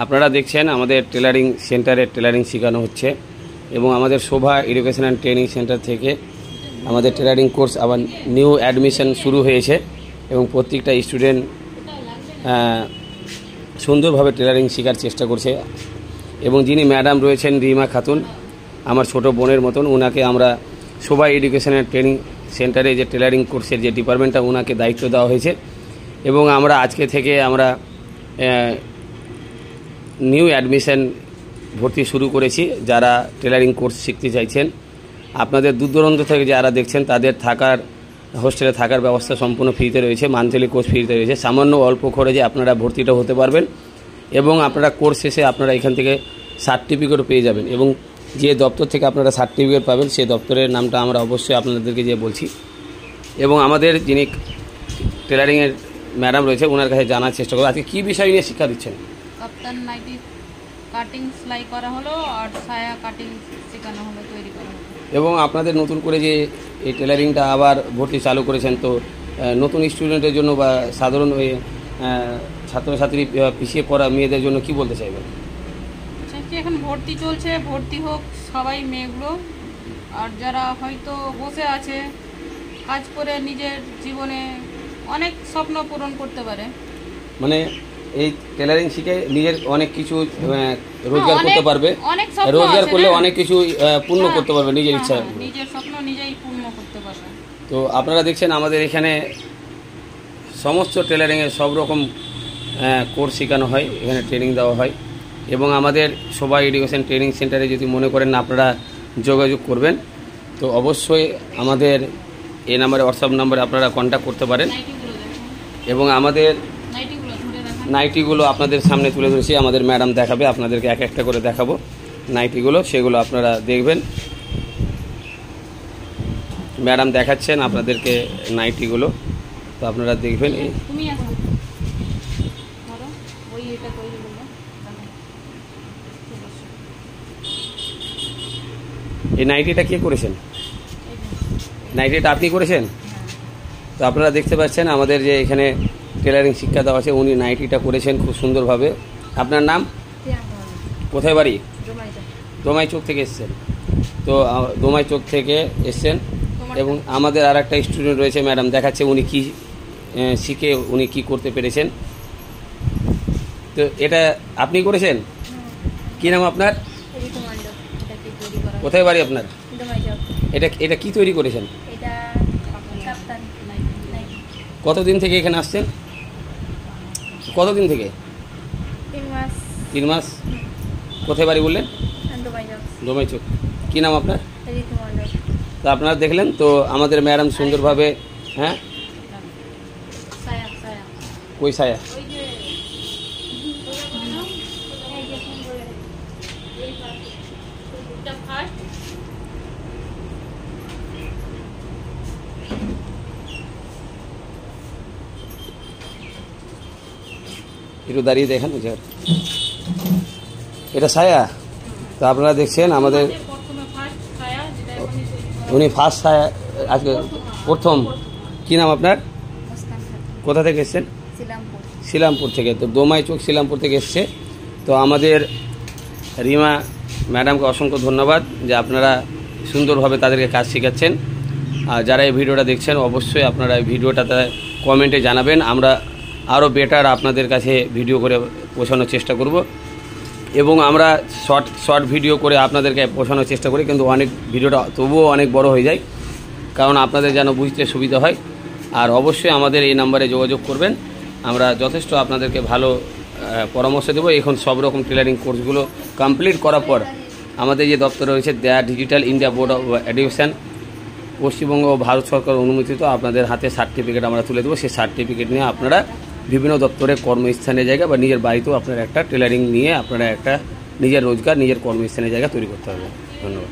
আপনারা দেখছেন আমাদের টেলারিং সেন্টারে টেলারিং শেখানো হচ্ছে এবং আমাদের শোভা এডুকেশন অ্যান্ড ট্রেনিং সেন্টার থেকে আমাদের টেলারিং কোর্স আবার নিউ অ্যাডমিশন শুরু হয়েছে এবং প্রত্যেকটা স্টুডেন্ট সুন্দরভাবে টেলারিং শেখার চেষ্টা করছে এবং যিনি ম্যাডাম রয়েছেন রিমা খাতুন, আমার ছোট বোনের মতন, ওনাকে আমরা শোভা এডুকেশন অ্যান্ড ট্রেনিং সেন্টারে যে টেলারিং কোর্সের যে ডিপার্টমেন্টটা ওনাকে দায়িত্ব দেওয়া হয়েছে এবং আমরা আজকে থেকে আমরা নিউ অ্যাডমিশন ভর্তি শুরু করেছি। যারা টেলারিং কোর্স শিখতে চাইছেন, আপনাদের দূর দূরান্ত থেকে যারা দেখছেন তাদের থাকার হোস্টেলে থাকার ব্যবস্থা সম্পূর্ণ ফ্রিতে রয়েছে, মান্থলি কোর্স ফ্রিতে রয়েছে, সামান্য অল্প খরচে আপনারা ভর্তিটা হতে পারবেন এবং আপনারা কোর্স শেষে আপনারা এখান থেকে সার্টিফিকেটও পেয়ে যাবেন এবং যে দপ্তর থেকে আপনারা সার্টিফিকেট পাবেন সেই দপ্তরের নামটা আমরা অবশ্যই আপনাদেরকে যে বলছি এবং আমাদের যিনি টেলারিংয়ের ম্যাডাম রয়েছে ওনার কাছে জানার চেষ্টা করবো আজকে কী বিষয় নিয়ে শিক্ষা দিচ্ছেন। কাপ্তান নাইটি কাটিং সেলাই করা হলো আর সায়া কাটিং শেখানো হলো, তৈরি করা হলো। এবং আপনাদের নতুন করে যে এই টেলারিংটা আবার ভর্তি চালু করেছেন, তো নতুন স্টুডেন্টের জন্য বা সাধারণ ওই ছাত্রছাত্রী পিছিয়ে পড়া মেয়েদের জন্য কি বলতে চাইবেন? এখন ভর্তি চলছে, ভর্তি হোক সবাই মেয়েগুলো, আর যারা হয়তো বসে আছে কাজ করে নিজের জীবনে অনেক স্বপ্ন পূরণ করতে পারে। মানে এই টেলারিং শিখে নিজের অনেক কিছু রোজগার করতে পারবে, রোজগার করলে অনেক কিছু পূর্ণ করতে পারবে নিজের ইচ্ছা, নিজের স্বপ্ন নিজেই পূর্ণ করতে পারবে। তো আপনারা দেখছেন আমাদের এখানে সমস্ত টেলারিংয়ের সব রকম কোর্স শেখানো হয়, এখানে ট্রেনিং দেওয়া হয় এবং আমাদের শোভা এডুকেশন ট্রেনিং সেন্টারে যদি মনে করেন আপনারা যোগাযোগ করবেন তো অবশ্যই আমাদের এই নাম্বারে হোয়াটসঅ্যাপ নাম্বারে আপনারা কন্ট্যাক্ট করতে পারেন এবং আমাদের নাইটিগুলো আপনাদের সামনে তুলে ধরেছি, আমাদের ম্যাডাম দেখাবে, আপনাদেরকে এক একটা করে দেখাবো নাইটিগুলো, সেগুলো আপনারা দেখবেন। ম্যাডাম দেখাচ্ছেন আপনাদেরকে নাইটিগুলো, তো আপনারা দেখবেন। এই নাইটিটা কে করেছেন? নাইটিটা আপনি করেছেন? তো আপনারা দেখতে পাচ্ছেন আমাদের যে এখানে টেলারিং শিক্ষা দেওয়া আছে, উনি নাইটিটা করেছেন খুব সুন্দরভাবে। আপনার নাম? কোথায় বাড়ি? দোমাই চোখ থেকে এসছেন। তো দোমাই চোখ থেকে এসছেন এবং আমাদের আর একটা স্টুডেন্ট রয়েছে, ম্যাডাম দেখাচ্ছে উনি কি শিখে উনি কি করতে পেরেছেন। তো এটা আপনি করেছেন? কি নাম আপনার? কোথায় বাড়ি আপনার? এটা কি তৈরি করেছেন? কতদিন থেকে এখানে আসছেন? কতদিন থেকে? 3 মাস। কোথায় বাড়ি বললেন? দোমাই চোখ। কি নাম আপনার? তো আপনারা দেখলেন তো আমাদের ম্যাডাম সুন্দরভাবে, হ্যাঁ কই সায়া? একটু দাঁড়িয়ে দেখেন, এটা সায়া। তো আপনারা দেখছেন আমাদের উনি ফার্স্ট সায়া আজকে প্রথম। কি নাম আপনার? কোথা থেকে এসছেন? শিলামপুর থেকে। তো দোমাই চোখ শিলামপুর থেকে এসছে। তো আমাদের রিমা ম্যাডামকে অসংখ্য ধন্যবাদ যে আপনারা সুন্দরভাবে তাদেরকে কাজ শেখাচ্ছেন। আর যারা এই ভিডিওটা দেখছেন অবশ্যই আপনারা এই ভিডিওটাতে কমেন্টে জানাবেন, আমরা আরও বেটার আপনাদের কাছে ভিডিও করে পৌঁছানোর চেষ্টা করব এবং আমরা শর্ট ভিডিও করে আপনাদেরকে পৌঁছানোর চেষ্টা করি, কিন্তু অনেক ভিডিওটা তবুও অনেক বড় হয়ে যায়, কারণ আপনাদের যেন বুঝতে সুবিধা হয়। আর অবশ্যই আমাদের এই নাম্বারে যোগাযোগ করবেন, আমরা যথেষ্ট আপনাদেরকে ভালো পরামর্শ দেবো। এখন সব রকম টেলারিং কোর্সগুলো কমপ্লিট করার পর আমাদের যে দপ্তর রয়েছে দেয়া digital India board of education, Paschimbanga ও ভারত সরকার অনুমোদিত, আপনাদের হাতে সার্টিফিকেট আমরা তুলে দেবো। সেই সার্টিফিকেট নিয়ে আপনারা বিভিন্ন দপ্তরে কর্মস্থানের জায়গা বা নিজের বাড়িতেও আপনারা একটা টেলারিং নিয়ে আপনারা একটা নিজের রোজগার নিজের কর্মস্থানের জায়গা তৈরি করতে হবে। ধন্যবাদ।